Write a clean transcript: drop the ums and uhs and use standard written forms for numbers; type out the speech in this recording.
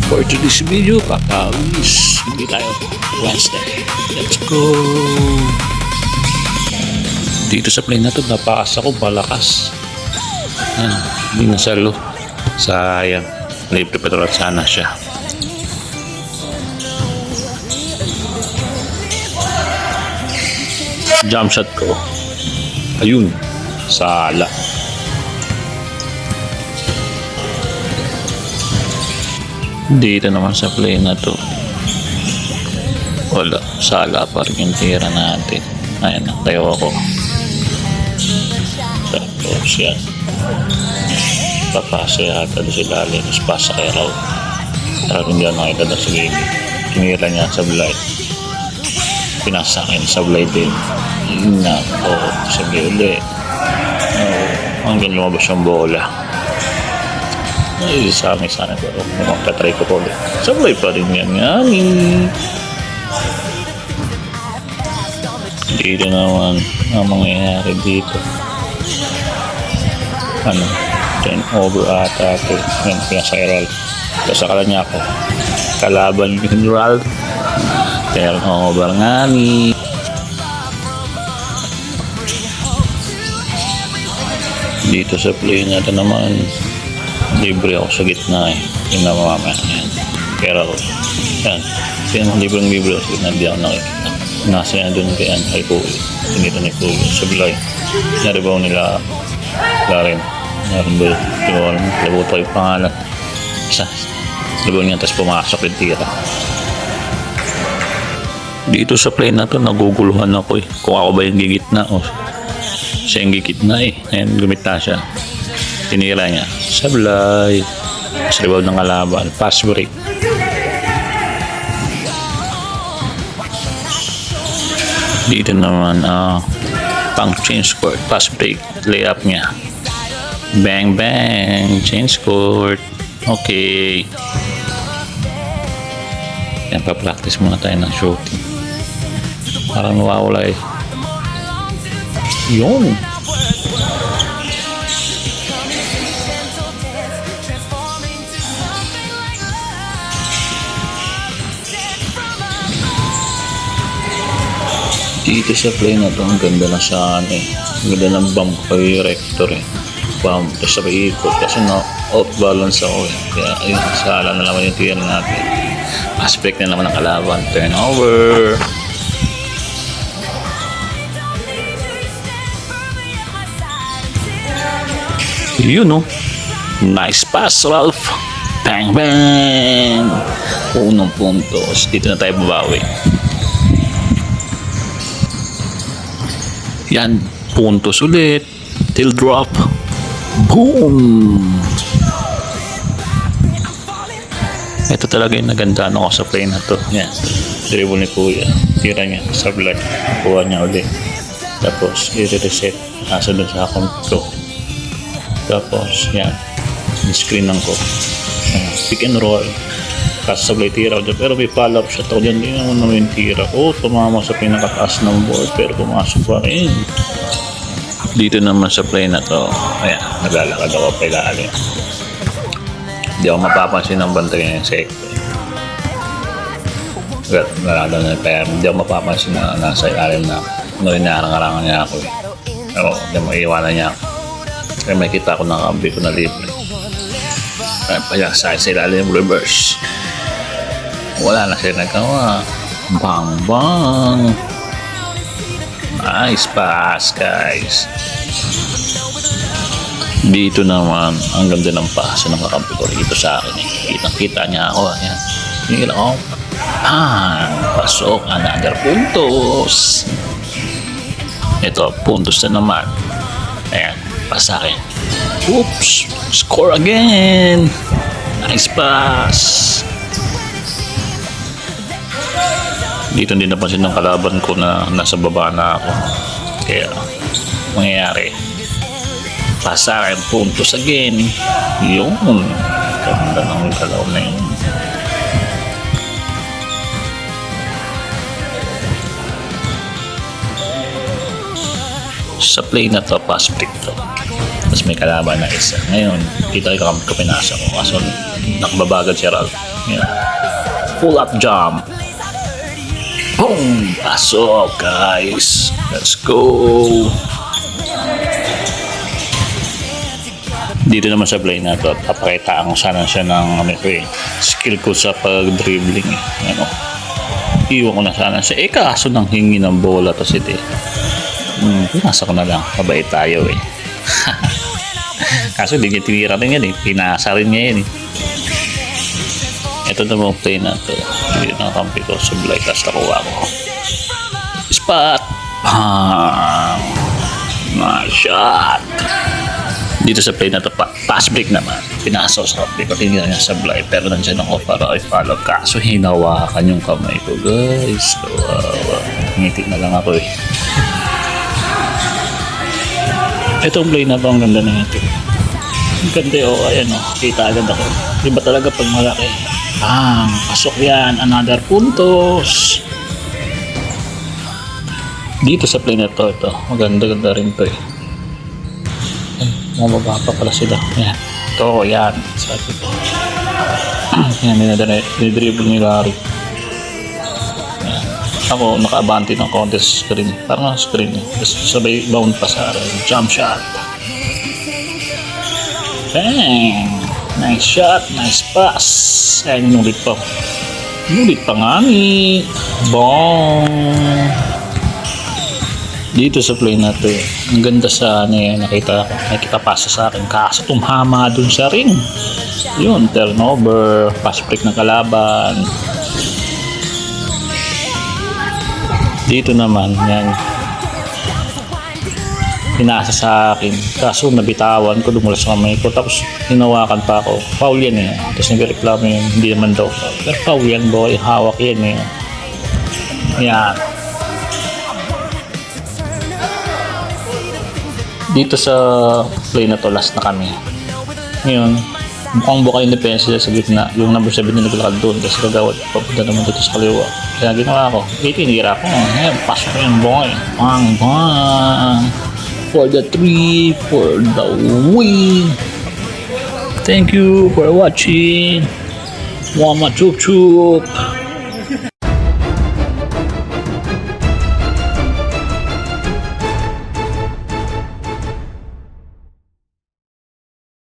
For today's video, papawis. Hindi tayo Wednesday. Let's go! Dito sa plane na to, napakas ako, balakas. Yan, hindi nasalo. Sayang. Libre petrol sana siya. Jump shot ko. Ayun. Sala. Dito naman sa plane na to, wala. Sala pa rin yung tira natin. Ayan, tayo ako. Tapos yan. Papasa yata doon sila. Tapos pasa kay Raul. Pero hindi ako nakita doon sa game. Kinira niya sa blind. Pinasa akin sa blind din. Nako, sabi ulit. Hanggang lumabas yung bola. Ay, sa amin sana pero magtatry ko po ulit. Sablay pa rin yan nga. Dito naman ang mangyayari dito. Ano? 10 over ata ito. Yan, pinasairal. Kasakala niya ako. Kalaban yung Ralph. 10 over nga ni. Dito sa play natin naman. Libre ako sa gitna eh. Yung namamaya yan. Pero, yan. Libre ako sa gitna. Hindi ako nakikita. Nasa yan doon kay Kuya. Tinito ni Kuya. Sablay. Naribaw nila. Larin. Narin ba yun? Labuto yung pangalan. Isa. Libaw niya. Tapos pumasok yung tira. Dito sa plane na to, naguguluhan ako eh. Kung ako ba yung gigitna o siya yung gigitna eh. Ayan, gumita siya. Tinira niya. Sablay. Sa libaw ng kalaban. Pass break. Dito naman, pang change court. Pass break. Layup niya. Bang, bang. Change court. Okay. Yan, pa-practice muna tayo ng shooting. Parang nawawala eh. Yun. Dito sa play na to, ang ganda na sa ano eh. Ang ganda ng bump kay rector eh. Bump, tapos sabay ikot kasi na out balance ako eh. Kaya ayun, sala na naman yung tira natin. Aspect na naman ng kalaban. Turnover. Yun no. Nice pass, Ralph. Bang, bang. Unong puntos. Dito na tayo babawi. Yan, puntos ulit. Till drop. Boom! Ito talaga yung nagandaan ako sa play na to. Yan, dribble ni Kuya. Tira niya sa blood. Kuha niya ulit. Tapos, i-reset. Nasa doon sa account ko. Tapos, yan. Screen lang ko. Pick and roll. Kaso sablay tira ko dyan. Pero may follow-up shot ako dyan. Hindi naman naman tira ko. Tumama sa pinakataas ng board. Pero pumasok pa rin. Dito naman sa play na to. Ayan. Naglalakad ako pa ilalim. Hindi ako mapapansin ng bantay ng sector. Nalala na tayo. Hindi ako mapapansin na nasa ilalim na narinarang-arangan niya ako. Pero hindi mo iiwanan niya ako. Kaya may kita ko ng kambi ko na libre. Kaya pa sa ilalim reverse. Wala na siya nagawa. Bang bang. Nice pass guys. Dito naman ang ganda ng pass ng kakampi ko dito sa akin eh. Kitang-kita niya ako. Ayan. Hindi ako. Pasok. Another puntos. Ito puntos na naman. Ayan. Pass sa akin. Oops. Score again. Nice pass. Dito hindi napansin ng kalaban ko na nasa baba na ako. Kaya, mangyayari. Pasa akin, puntos again. Yun. Ganda ng galaw na yun. Sa play na to, pass break to. Tapos may kalaban na isa. Ngayon, dito ay kamay ko pinasa ko. Kaso nakababagal si Ralph. Yan. Full up jump. Boom! Pasok, guys. Let's go. Dito naman sa play na to, papakitaan ko sana siya ng skill ko sa pag-dribbling. Iwan ko na sana siya. Kaso nang hingi ng bola to si Te. Pinasa ko na lang. Mabait tayo Kaso hindi niya tinira rin yan Pinasa rin niya yan Ito naman play na to. Hindi na kampi ko sa Blay. Tapos nakuha ko. Spot! Bang! Nice shot! Dito sa play na to, pass break naman. Pinasa ko sa kampi ko. Tingnan niya sa Blay. Pero nandiyan ako para i-follow. Kaso hinawakan yung kamay ko, guys. Kawawa. Ngiti na lang ako Itong play na to, ang ganda na ito. Ang ganda ayan kita agad ako. Diba talaga pag malaki? Pasok yan. Another puntos. Dito sa play na to, ito. Maganda-ganda rin to Mababa pa pala sila. Yan. Ito, yan. Sabi ko. Yan, dinidribble ni Larry. Yan. Ako, naka-abante ng konti sa screen. Parang screen Tapos sabay bound pa sa jump shot. Bang! Nice shot, nice pass. Ayan, inulit pa. Inulit pa nga Bong! Dito sa play na to ang ganda sa nakita pasa sa akin. Kaso tumhama dun sa ring. Yun, turnover, pass break ng kalaban. Dito naman, yan. Pinasa sa akin. Kaso nabitawan ko, dumulas sa kamay ko. Tapos hinawakan pa ako. Foul yan Tapos nagreklamo yun. Hindi naman daw. Pero foul yan boy. Hawak yan Yan. Dito sa play na to, last na kami. Ngayon, mukhang buka yung depensa sa gitna. Yung number 7 na naglakad doon. Kasi kagawad. Papunta naman dito sa kaliwa. Kaya ginawa ko. Tinira ko. Ayan, pasok ko yung boy. Bang! For the 3, for the win. Thank you for watching. Mama chup chup.